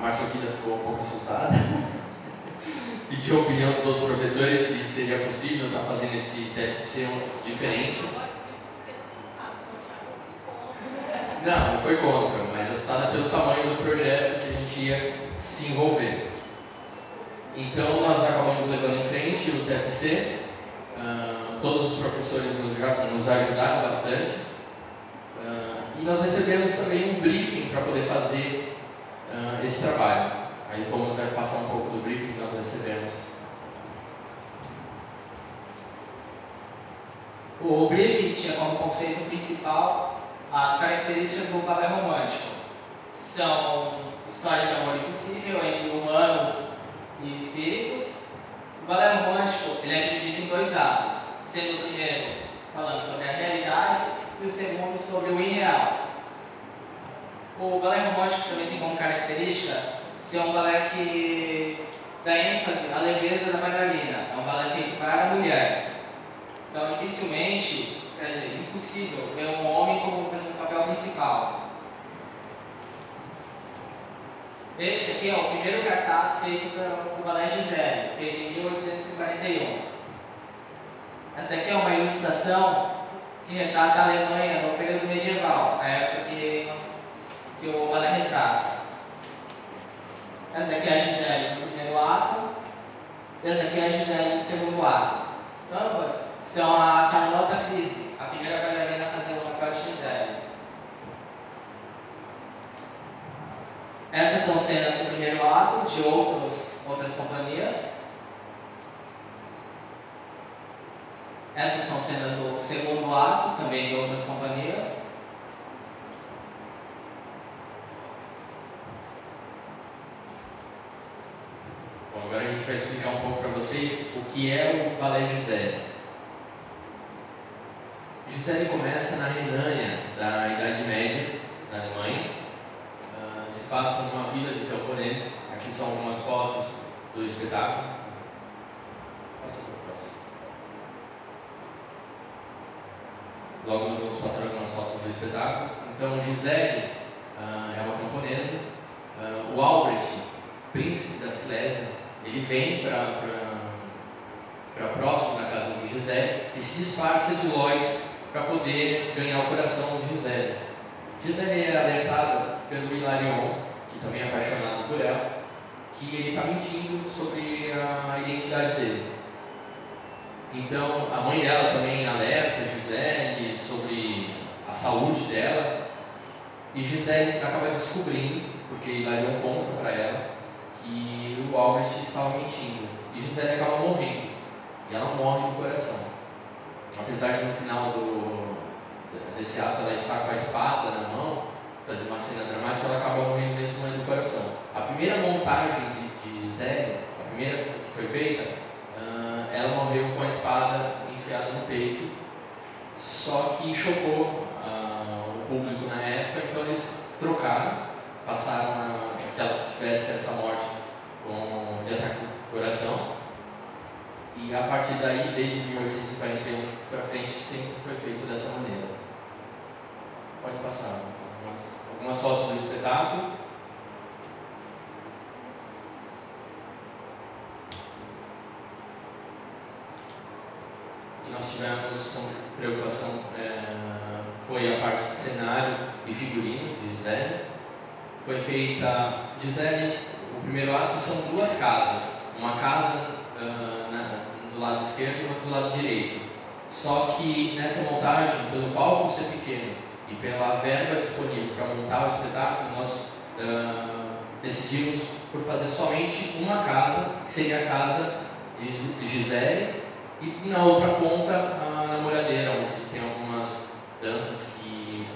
Marcelquita ficou um pouco assustada. Pediu a opinião dos outros professores se seria possível estar fazendo esse TFC diferente. Não foi contra, mas assustada pelo tamanho do projeto que a gente ia se envolver. Então nós acabamos levando em frente o TFC, todos os professores nos ajudaram bastante, e nós recebemos também um briefing para poder fazer esse trabalho. Aí vamos passar um pouco do briefing que nós recebemos. O briefing tinha como conceito principal as características do balé romântico. São histórias de amor impossível entre humanos e espíritos. O balé romântico ele é dividido em 2 atos, sendo o primeiro falando sobre a realidade e o segundo sobre o irreal. O balé romântico também tem como característica ser um balé que dá ênfase à leveza da bailarina. É um balé feito para a mulher. Então, dificilmente, quer dizer, impossível ver um homem como o papel principal. Este aqui é o primeiro cartaz feito para o Balé Giselle, feito em 1841. Essa aqui é uma ilustração que retrata a Alemanha no período medieval, a época que o balé retrata. Essa aqui é a Giselle no primeiro ato, e essa aqui é a Giselle no segundo ato. Ambas são a Carlota Crise, a primeira bailarina a fazer o papel de Giselle. Essas são cenas do primeiro ato de outras companhias. Essas são cenas do segundo ato, também de outras companhias. Bom, agora a gente vai explicar um pouco para vocês o que é o Balé Giselle. Giselle começa na Renânia da Idade Média, na Alemanha. Se passa numa vila de camponeses. Aqui são algumas fotos do espetáculo. Passa para o próximo. Logo nós vamos passar algumas fotos do espetáculo. Então, Giselle é uma camponesa. O Albrecht, príncipe da Silésia, ele vem para próximo da casa de Giselle e se disfarça de Lois para poder ganhar o coração de Giselle. Giselle é alertada pelo Hilarion, que também é apaixonado por ela, que ele está mentindo sobre a identidade dele. Então, a mãe dela também alerta Giselle sobre a saúde dela, e Giselle acaba descobrindo, porque Hilarion conta para ela, que o Albrecht estava mentindo, e Giselle acaba morrendo, e ela morre no coração. Apesar de no final desse ato ela estar com a espada na mão, fazendo uma cena dramática, ela acaba morrendo mesmo no coração. A primeira montagem de Giselle, a primeira que foi feita, ela morreu com a espada enfiada no peito, só que chocou o público na época, então eles trocaram, passaram que ela tivesse essa morte de ataque do coração, e a partir daí, desde 1841 para frente, sempre foi feito dessa maneira. Pode passar algumas fotos do espetáculo. E nós tivemos como preocupação foi a parte de cenário e figurino de Giselle. Foi feita Giselle, o primeiro ato são 2 casas, uma casa do lado esquerdo e outra do lado direito. Só que nessa montagem, pelo palco ser pequeno e pela verba disponível para montar o espetáculo, nós decidimos por fazer somente uma casa, que seria a casa de Giselle, e na outra ponta a namoradeira, onde tem algumas danças que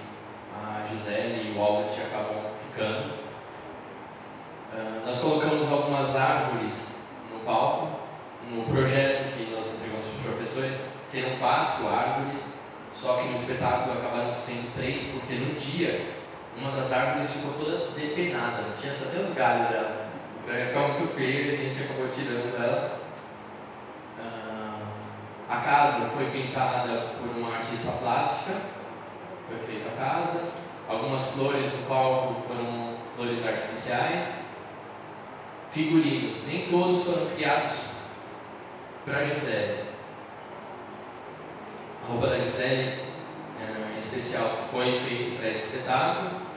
a Giselle e o Albert acabam ficando. Nós colocamos algumas árvores no palco. No projeto que nós entregamos para os professores, serão 4 árvores, só que no espetáculo acabaram sendo 3, porque no dia, uma das árvores ficou toda depenada, tinha só os galhos dela. Então ia ficar muito feio e a gente acabou tirando ela. A casa foi pintada por uma artista plástica, foi feita a casa. Algumas flores no palco foram flores artificiais. figurinos. Nem todos foram criados para Gisele. A roupa da Gisele, em especial, foi feita para esse espetáculo.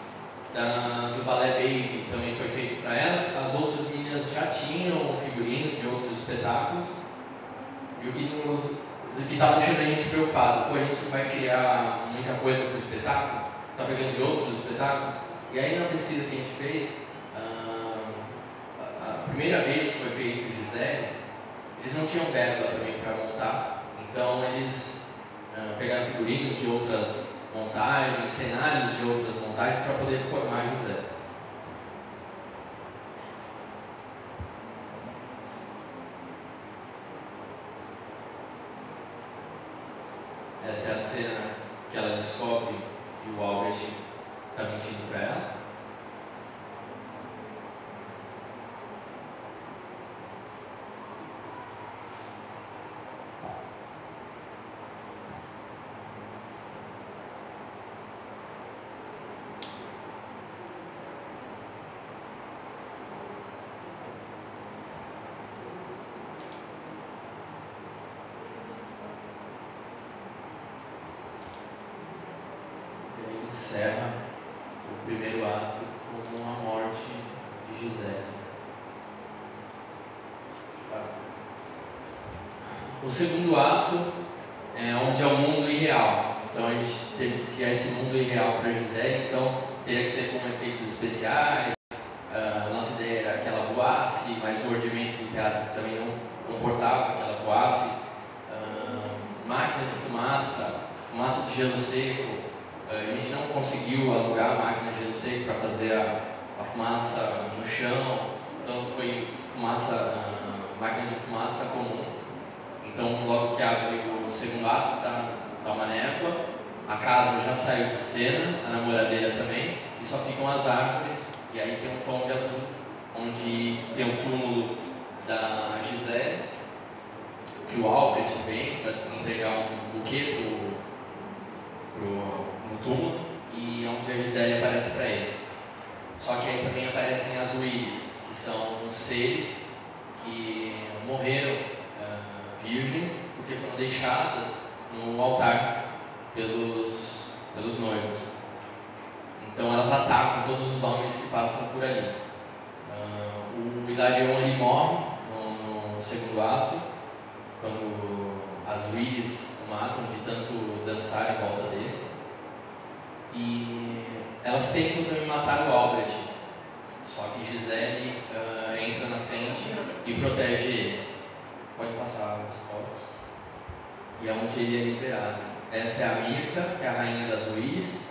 Do Balé Baby também foi feito para elas. As outras meninas já tinham figurino de outros espetáculos. E o que estava deixando a gente preocupado, a gente não vai criar muita coisa para o espetáculo, está pegando de outros espetáculos. E aí na pesquisa que a gente fez, a primeira vez que foi feito o Gisele, eles não tinham verba também para montar, então eles pegaram figurinos de outras montagens, cenários de outras montagens para poder formar a Gisele. Essa é a cena que ela descobre que o Albrecht está mentindo para ela. Encerra o primeiro ato com a morte de Gisele. O segundo ato é onde é o mundo irreal. Então a gente teve que criar esse mundo irreal para Gisele, então teria que ser com efeitos especiais. A nossa ideia era que ela voasse, mas o ordimento do teatro também não comportava que ela voasse. Máquina de fumaça, fumaça de gelo seco. A gente não conseguiu alugar a máquina de gelo seco para fazer a fumaça no chão, então foi máquina de fumaça comum. Então, logo que abre o segundo ato, tá uma névoa, a casa já saiu de cena, a namoradeira também, e só ficam as árvores, e aí tem um tom de azul, onde tem o túmulo da Gisele, que o Albrecht vem para entregar um buquê no túmulo, e onde a Gisele aparece para ele. Só que aí também aparecem as Willis, que são os seres que morreram virgens, porque foram deixadas no altar pelos noivos. Então elas atacam todos os homens que passam por ali. O Hilarion ele morre no segundo ato, quando as Willis o matam de tanto dançar em volta dele. E elas tentam também matar o Albrecht, só que Gisele entra na frente e protege ele. Pode passar as fotos. E é onde ele é liberado. Essa é a Mirka, que é a rainha das Willis.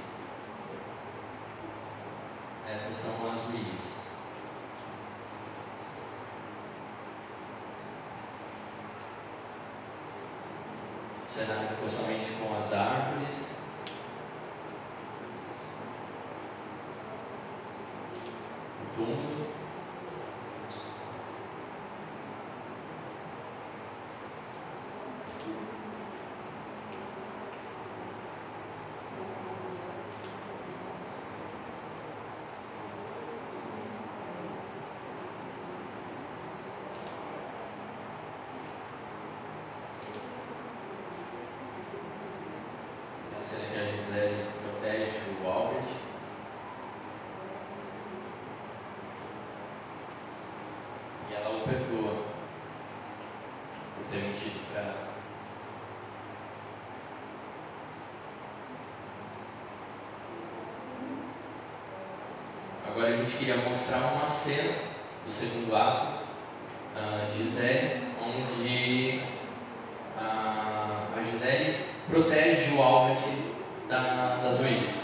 Essas são as Willis. O cenário ficou somente com as árvores. O túmulo. Essa é a Gisele protege o Albrecht. E ela o perdoa por ter mentido para ela. Agora a gente queria mostrar uma cena do segundo ato de Gisele, onde a Gisele protege o Albrecht das Willis.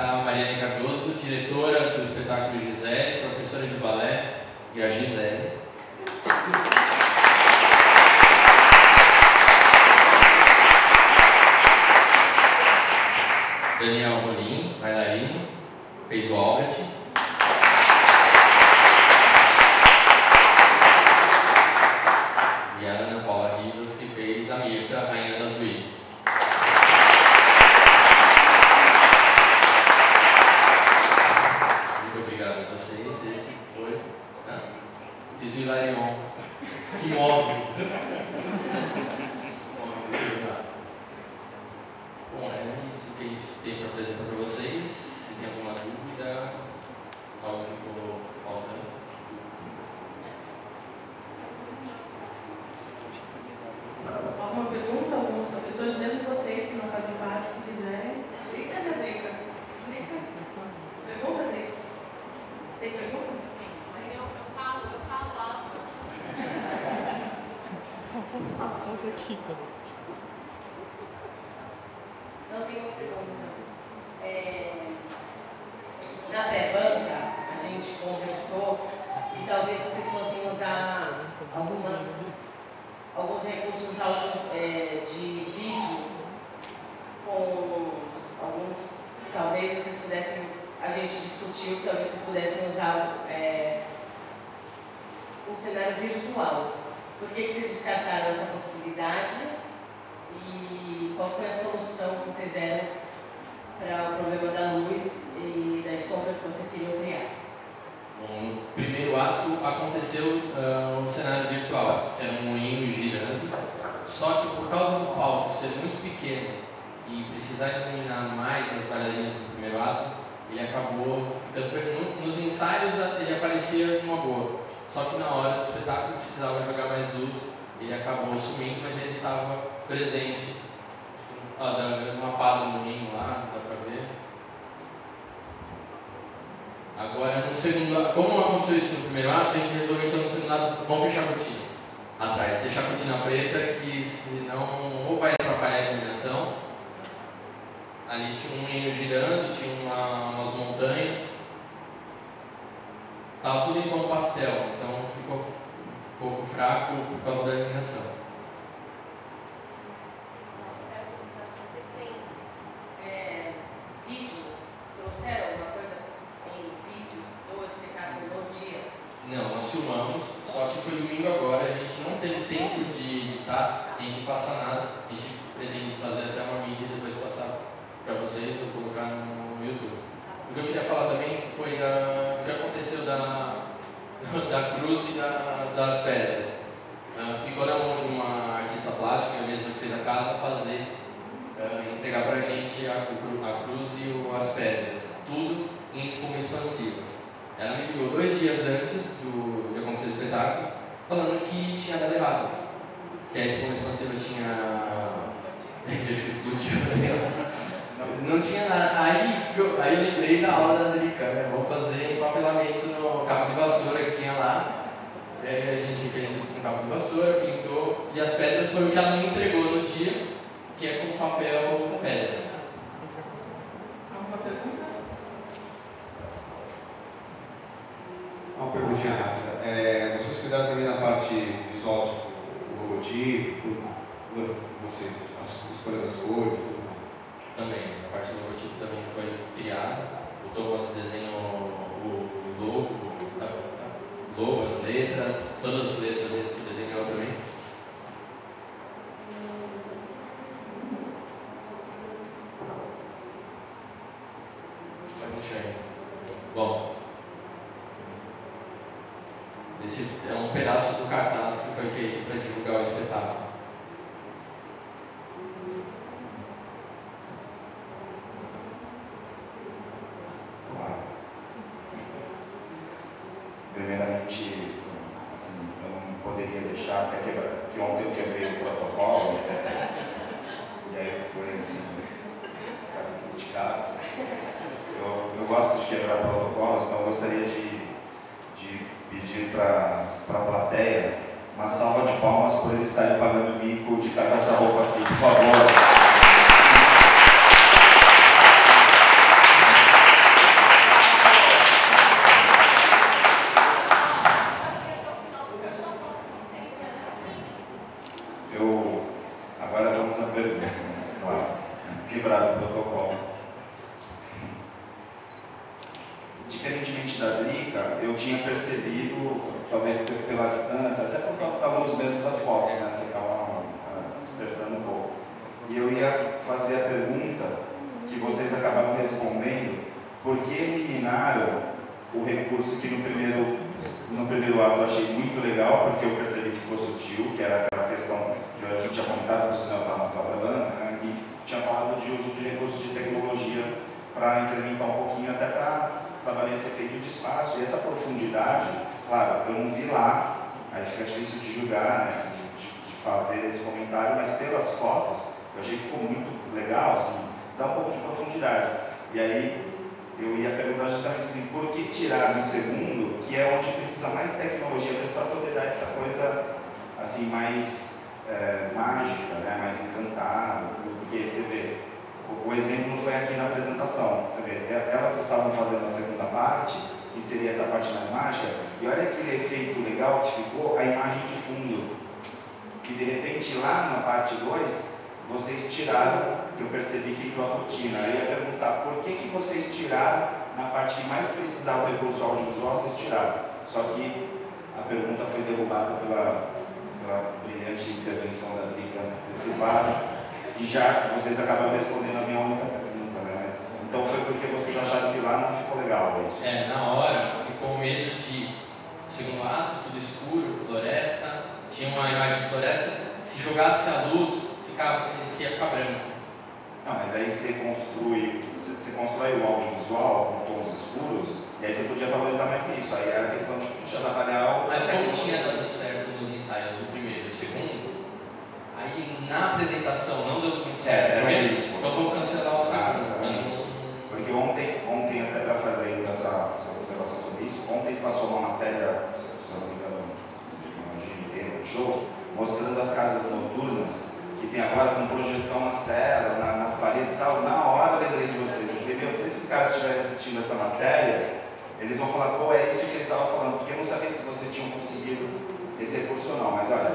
apresentar a Mariane Cardoso, diretora do espetáculo Gisele, professora de balé, e a Gisele. Daniel Rolim, bailarino, fez o Albert. E a Ana Paula Rivas, que fez a Mirta, a Rainha das Ruínas. Muito obrigado a vocês. Esse foi. Fiz o Hilarion. Que móvel! Bom, é isso que a gente tem para apresentar para vocês. Se tem alguma dúvida, algo que ficou faltando. Alguma pergunta? Alguns professores, mesmo vocês que não fazem parte, se quiserem. Drica, Drica? Pergunta, Drica? Tem pergunta? Mas eu falo alto. Não tem uma pergunta. Na pré-banca, a gente conversou e talvez vocês fossem usar alguns recursos de vídeo com algum. Talvez vocês pudessem. A gente discutiu que talvez vocês pudessem usar um cenário virtual. Por que vocês descartaram essa possibilidade? E qual foi a solução que vocês deram para o problema da luz e das sombras que vocês queriam criar? Bom, no primeiro ato aconteceu um cenário virtual, era um moinho girando, só que por causa do palco ser muito pequeno e precisar iluminar mais as bailarinas no primeiro ato, ele acabou ficando. Nos ensaios ele aparecia numa boa, só que na hora do espetáculo precisava jogar mais luz, ele acabou sumindo, mas ele estava presente. Uma pá do moinho lá, dá pra ver. Agora, no segundo ato, como não aconteceu isso no primeiro ato, a gente resolveu então no segundo ato, vamos fechar a cortina atrás, deixar a cortina preta, que senão ou vai atrapalhar a iluminação. Ali tinha um moinho girando, tinha umas montanhas, estava tudo em tom pastel, então ficou um pouco fraco por causa da iluminação. Vídeo? Trouxeram alguma coisa em vídeo do espetáculo no dia? Não, nós filmamos, só que foi domingo agora, a gente não teve tempo de editar, nem de passar nada, a gente pretende fazer até uma mídia e depois passar para vocês ou colocar no YouTube. O que eu queria falar também foi do que aconteceu da cruz e das pedras. Ficou na mão de uma artista plástica, mesmo que fez a casa, entregar para a gente a cruz e as pedras, tudo em espuma expansiva. Ela me ligou 2 dias antes de acontecer o espetáculo, falando que tinha dado errado, que a espuma expansiva tinha não tinha nada. Aí eu lembrei da aula da Drica, né? Vou fazer empapelamento no cabo de vassoura que tinha lá. A gente fez com cabo de vassoura, pintou, e as pedras foi o que ela me entregou no dia, que é com papel ou pedra. Alguma pergunta? Uma perguntinha rápida. Vocês cuidaram também da parte visual, tipo, o logotipo, vocês escolheram as cores, tudo mais? Também, a parte do logotipo também foi criada. O Thomas desenhou o logo, as letras, todas as letras ele desenhou também. Bom, esse é um pedaço do cartaz que foi feito para divulgar o espetáculo. Claro. Primeiramente, assim, eu não poderia deixar, até que ontem eu quebrei o protocolo, e aí foi assim, criticado. Eu gosto de quebrar protocolos, então eu gostaria de pedir para a plateia uma salva de palmas por eles estarem pagando mico de cada essa roupa aqui, por favor. diferentemente da Drica, eu tinha percebido, talvez pela distância, até por causa da luz mesmo das fotos, né, que estavam dispersando um pouco. E eu ia fazer a pergunta que vocês acabaram respondendo: por que eliminaram o recurso que no primeiro ato eu achei muito legal, porque eu percebi que ficou sutil, que era aquela questão que a gente tinha comentado, o sinal estava falando, né, e tinha falado de uso de recursos de tecnologia para incrementar um pouquinho, até para trabalhar esse efeito de espaço. E essa profundidade, claro, eu não vi lá, aí fica difícil de julgar, né, de fazer esse comentário, mas pelas fotos, eu achei que ficou muito legal, assim, dá um pouco de profundidade. E aí, eu ia perguntar justamente assim, por que tirar no segundo, que é onde precisa mais tecnologia para poder dar essa coisa assim, mais mágica, né? Mais encantada, porque você vê, o exemplo foi aqui na apresentação, você vê, elas estavam fazendo a segunda parte, que seria essa parte mais mágica, e olha aquele efeito legal que ficou, a imagem de fundo, e de repente lá na parte 2, vocês tiraram, que eu percebi que entrou a cortina. Eu ia perguntar por que vocês tiraram, na parte que mais precisava do recurso audiovisual, vocês tiraram. Só que a pergunta foi derrubada pela brilhante intervenção da Drica antecipada, que já vocês acabaram respondendo a minha única pergunta, né? Mas, então foi porque vocês acharam que lá não ficou legal, é isso? Na hora ficou medo de segundo ato, tudo escuro, floresta, tinha uma imagem de floresta, se jogasse a luz, ia ficar branco. Não, mas aí você constrói o audiovisual com tons escuros, e aí você podia valorizar mais isso. Aí era a questão de trabalhar o... Mas como tinha dado certo nos ensaios o primeiro e o segundo, aí na apresentação não deu muito certo. Eu vou cancelar o segundo. Porque ontem até para fazer essa observação sobre isso, ontem passou uma matéria, se eu não me engano, no GNT, no show, mostrando as casas noturnas que tem agora com projeção nas telas, nas paredes e tal. Na hora eu lembrei de vocês, entendeu? Se esses caras estiverem assistindo essa matéria, eles vão falar, pô, é isso que ele estava falando, porque eu não sabia se vocês tinham conseguido esse recurso ou não, mas olha,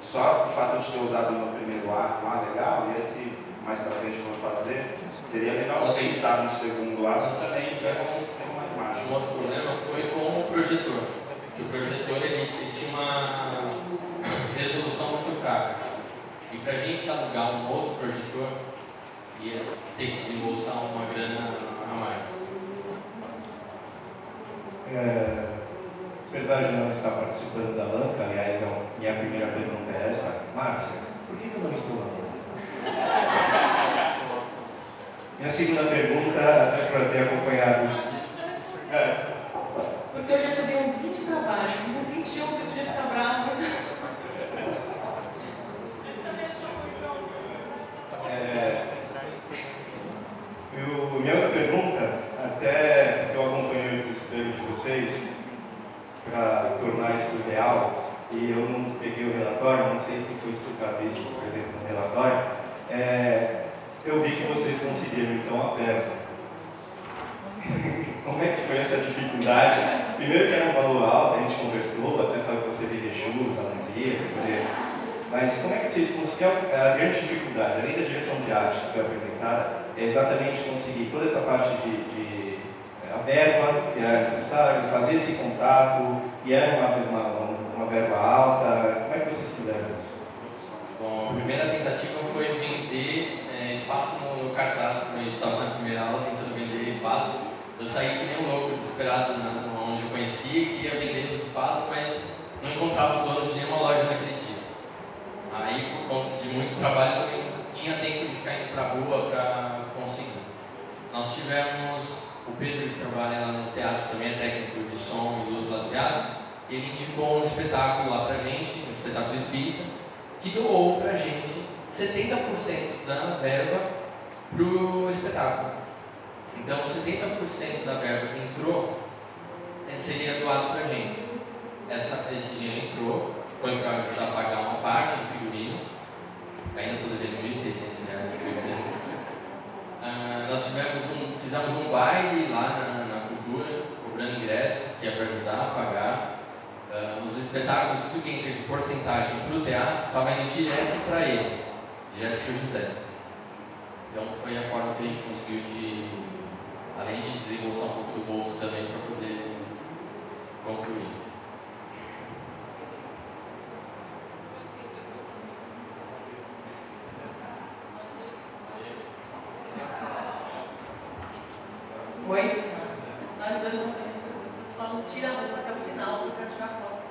só o fato de ter usado no primeiro ato lá, legal, e esse mais pra frente for fazer, seria legal pensar no segundo ato também, que é mais mágico. Um outro problema foi com o projetor. O projetor ele tinha uma resolução muito fraca. E para a gente alugar um outro projetor, ia ter que desembolsar uma grana a mais. Apesar de não estar participando da banca, aliás, minha primeira pergunta é essa: Márcia, por que eu não estou na banca? Minha segunda pergunta, até para ter acompanhado isso. Porque eu já te dei uns 20 trabalhos, uns 21 você podia ficar bravo. Minha outra pergunta, até porque eu acompanhei o desespero de vocês para tornar isso real, e eu não peguei o relatório, não sei se foi explicado isso, por exemplo, no relatório, eu vi que vocês conseguiram então a verba. Como é que foi essa dificuldade? Primeiro que era um valor alto, a gente conversou, até falei que você vender churros, alegria, mas como é que vocês conseguiram? A grande dificuldade, além da direção de arte que foi apresentada, é exatamente conseguir toda essa parte de a verba que era necessária, fazer esse contato, e era uma verba alta. Como é que vocês fizeram isso? Bom, a primeira tentativa foi vender espaço no cartaz, quando a gente estava na primeira aula tentando vender espaço. Eu saí que nem um louco, desesperado, onde eu conhecia e queria vender os espaços, mas não encontrava o dono de nenhuma loja naquele dia. Aí, por conta de muito trabalho, também tinha tempo de ficar indo para a rua para conseguir. Nós tivemos o Pedro, que trabalha lá no teatro, também é técnico de som e luz lá do teatro, e ele indicou um espetáculo lá para a gente, um espetáculo espírita, que doou para a gente 70% da verba para o espetáculo. Então, 70% da verba que entrou seria doado para a gente. Esse dinheiro entrou, foi para ajudar a pagar uma parte do figurino, ainda estou devendo R$ 1.600 de figurino. Nós fizemos um baile lá na cultura, cobrando ingresso, que é para ajudar a pagar. Os espetáculos, tudo que entra de porcentagem para o teatro, estava indo direto para ele, direto para o José. Então foi a forma que a gente conseguiu além de desembolsar um pouco do bolso também para poder concluir. Oi? Nós dois vamos fazer isso. Só não tira a roupa até o final, porque eu tirar foto.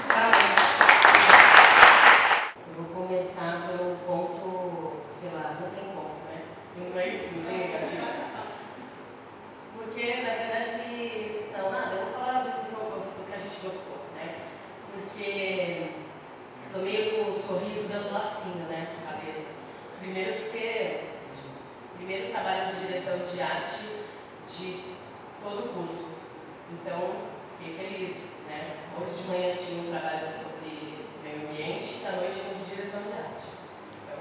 Parabéns. Eu vou começar pelo ponto, sei lá, não tem ponto, né? Não é isso, não tem negativo. Porque, na verdade, não, nada, eu vou falar do que a gente gostou, né? Porque eu tô meio com o sorriso dando lacinho, né, na cabeça. Primeiro trabalho de direção de arte de todo o curso. Então, fiquei feliz, né? Hoje de manhã tinha um trabalho sobre meio ambiente e à noite um de direção de arte. Então,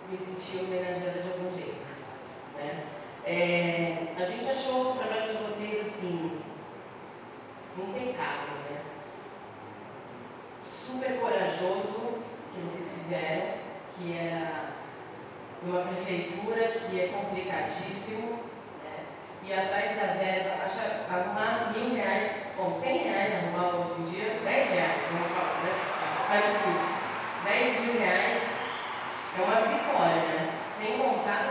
me senti homenageada de algum jeito, né? A gente achou o trabalho de vocês, assim, impecável, né? Super corajoso que vocês fizeram, que era numa prefeitura que é complicadíssimo, né? E atrás da verba, arrumar R$1.000, bom, R$100 arrumar hoje em dia, R$10, vamos falar, né? Tá difícil. R$10.000 é uma vitória, né? Sem contar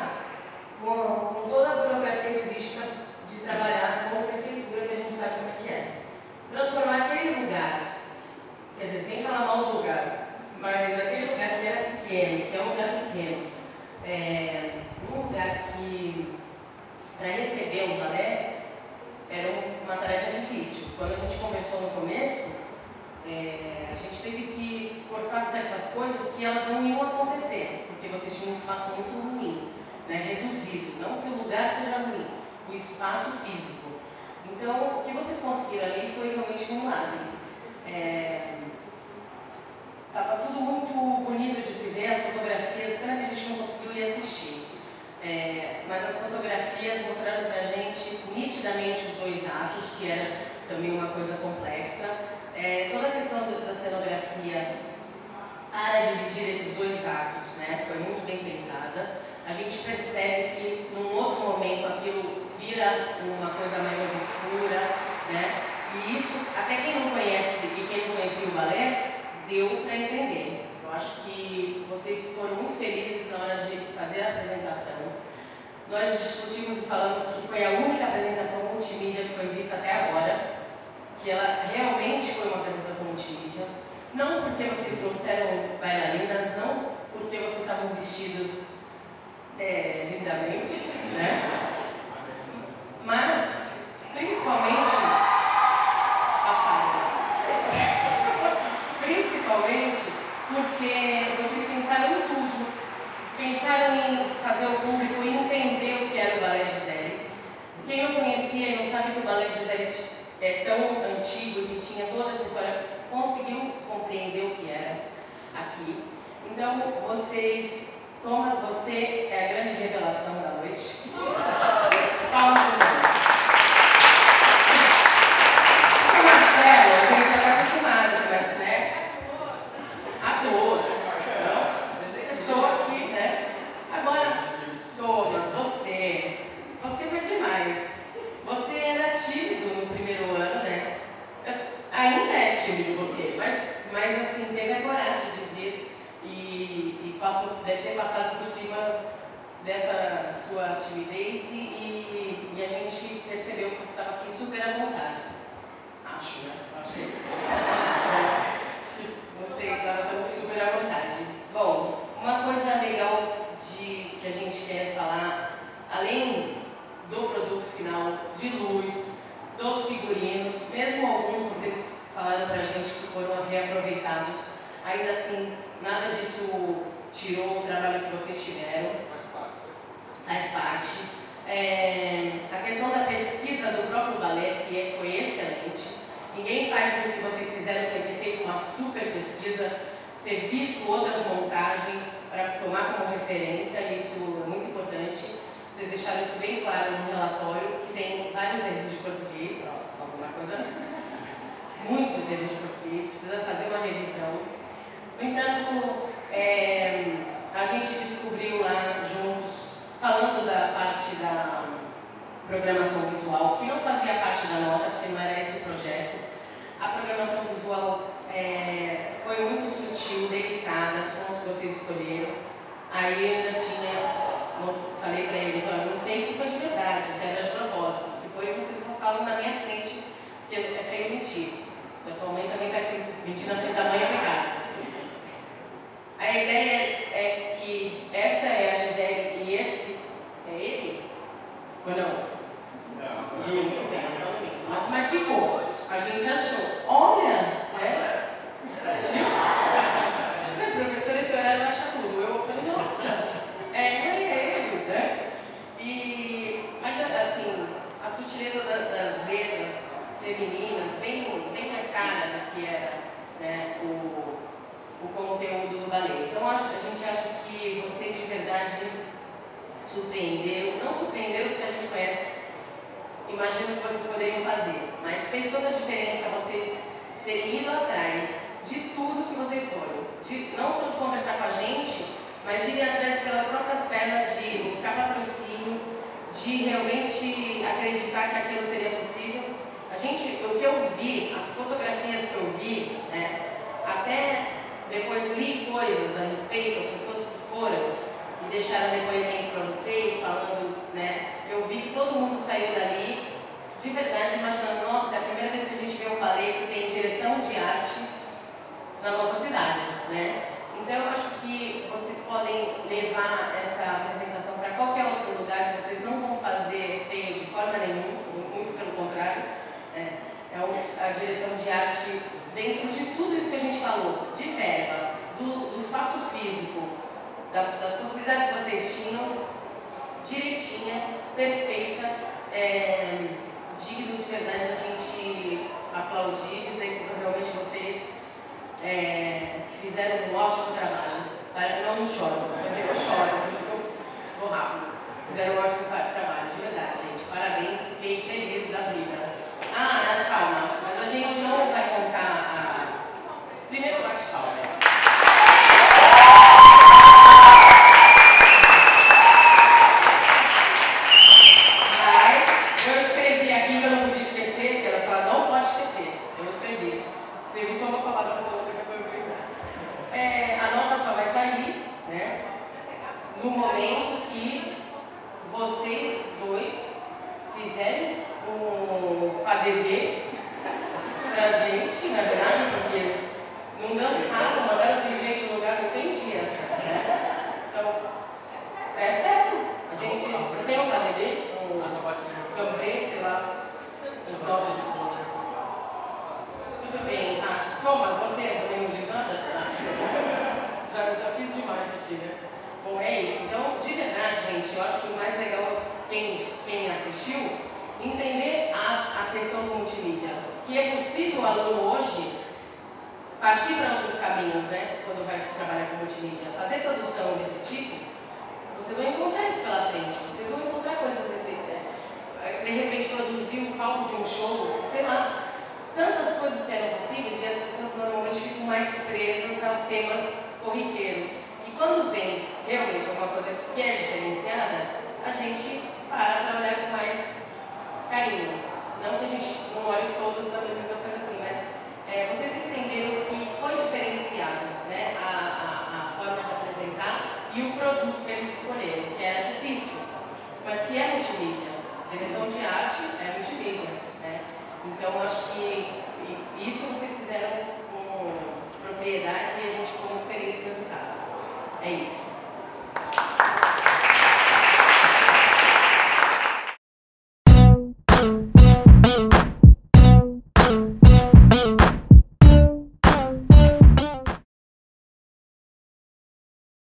com toda a burocracia que existe de trabalhar com a prefeitura, que a gente sabe como é que é. Transformar aquele lugar, quer dizer, sem falar mal do lugar, mas aquele lugar que era pequeno, que é um lugar pequeno, um lugar que, para receber um balé, era uma tarefa difícil. Quando a gente conversou no começo, a gente teve que cortar certas coisas que elas não iam acontecer, porque vocês tinham um espaço muito ruim, né, reduzido. Não que o lugar seja ruim, o espaço físico. Então, o que vocês conseguiram ali foi realmente um milagre. Estava tudo muito bonito de se ver, as fotografias, pena que a gente não conseguiu ir assistir. Mas as fotografias mostrando para a gente nitidamente os dois atos, que era também uma coisa complexa. Toda a questão da cenografia para dividir esses dois atos, né, foi muito bem pensada. A gente percebe que num outro momento aquilo vira uma coisa mais obscura, né? E isso, até quem não conhece e quem não conhecia o balé, deu para entender. Eu acho que vocês foram muito felizes na hora de fazer a apresentação. Nós discutimos e falamos que foi a única apresentação multimídia que foi vista até agora, que ela realmente foi uma apresentação multimídia. Não porque vocês trouxeram bailarinas, não porque vocês estavam vestidos lindamente, né? Mas, principalmente, porque vocês pensaram em tudo. Pensaram em fazer o público entender o que era o Balé Gisele. Quem não conhecia e não sabe que o Balé Gisele é tão antigo e que tinha toda essa história, conseguiu compreender o que era aqui. Então, Thomas, você é a grande revelação da noite. Palmas para você. O Marcelo, a gente já está acostumado com essa, né? Ator, não? Pessoa que, né? Agora, Thomas, você foi demais. Você era tímido no primeiro ano, né? Ainda é tímido você, mas assim, teve a coragem de vir e deve ter passado por cima dessa sua timidez e a gente percebeu que você estava aqui super à vontade. Acho, né? Achei. Você estava super à vontade. Bom, uma coisa legal que a gente quer falar, além do produto final, de luz, dos figurinos, mesmo alguns vocês falaram pra gente que foram reaproveitados, ainda assim, nada disso tirou o trabalho que vocês tiveram. Faz parte. A questão da pesquisa do próprio balé, que foi excelente. Ninguém faz o que vocês fizeram sem ter feito uma super pesquisa, ter visto outras montagens para tomar como referência, e isso é muito importante. Vocês deixaram isso bem claro no relatório, que tem vários erros de português, alguma coisa, muitos erros de português, precisa fazer uma revisão. No entanto, a gente descobriu lá juntos, falando da parte programação visual, que não fazia parte da nota, porque não era esse o projeto. A programação visual foi muito sutil, delicada, sons que vocês escolheram. Aí eu ainda falei para eles, olha, não sei se foi de verdade, se era de propósito. Se foi, vocês vão falar na minha frente, porque é feio mentir. A tua mãe também está aqui mentindo na frente da mãe, obrigada. A ideia é que essa é a Gisele e esse é ele? Ou não? Não. Isso, não. Mas ficou. A gente achou. Olha, professora, esse horário não acha tudo. Eu falei, nossa, não é ele, né? Mas assim, a sutileza das letras femininas, bem a cara do que era, né, o conteúdo do balé. Então a gente acha que vocês de verdade surpreenderam, não surpreenderam porque a gente conhece, imagino que vocês poderiam fazer, mas fez toda a diferença vocês terem ido atrás de tudo que vocês foram, não só de conversar com a gente, mas de ir atrás pelas próprias pernas, de buscar patrocínio, de realmente acreditar que aquilo seria possível. O que eu vi, as fotografias que eu vi, né, até depois li coisas a respeito, as pessoas que foram e deixaram depoimentos para vocês, falando, né, eu vi que todo mundo saiu dali, de verdade, imaginando, nossa, é a primeira vez que a gente vê um balé que tem direção de arte na nossa cidade, né? Então eu acho que vocês podem levar essa apresentação para qualquer outro lugar, que vocês não vão fazer feio de forma nenhuma, muito pelo contrário. A direção de arte dentro de tudo isso que a gente falou, de verba, do espaço físico, das possibilidades que vocês tinham, direitinha, perfeita, digno de verdade a gente aplaudir, dizer que realmente vocês fizeram um ótimo trabalho. Não choro, mas eu choro, por isso que eu vou rápido. Fizeram um ótimo trabalho, de verdade, gente. Parabéns, fiquei feliz da vida. Calma, mas a gente não vai contar Primeiro bate palma. Mas eu escrevi aqui que eu não podia esquecer, que ela fala, não pode esquecer. Eu escrevi. Escrevi só uma palavra solta que foi bem. A nota só vai sair, né? No momento que vocês dois fizerem um ADD pra gente, na verdade, porque não dançaram, mandaram dirigente no lugar, não tem dia, né? Então, é sério. A gente não tem um ADD, um cambrê, sei lá, os novos. Tudo bem, tá? Thomas, você também não diz nada? Já fiz demais, Tia. Bom, é isso. Então, de verdade, gente, eu acho que o mais legal, quem assistiu, entender a questão do multimídia. Que é possível o aluno hoje partir para outros caminhos, né? Quando vai trabalhar com multimídia. Fazer produção desse tipo, vocês vão encontrar isso pela frente. Vocês vão encontrar coisas desse de repente produzir um palco de um show, sei lá. Tantas coisas que eram possíveis e as pessoas normalmente ficam mais presas a temas corriqueiros. E quando vem realmente alguma coisa que é diferenciada, a gente para olhar com mais carinho. Não que a gente não olhe todas as apresentações assim, mas vocês entenderam que foi diferenciado, né, a forma de apresentar e o produto que eles escolheram, que era difícil, mas que é multimídia. Direção de arte é multimídia, né? Então, acho que isso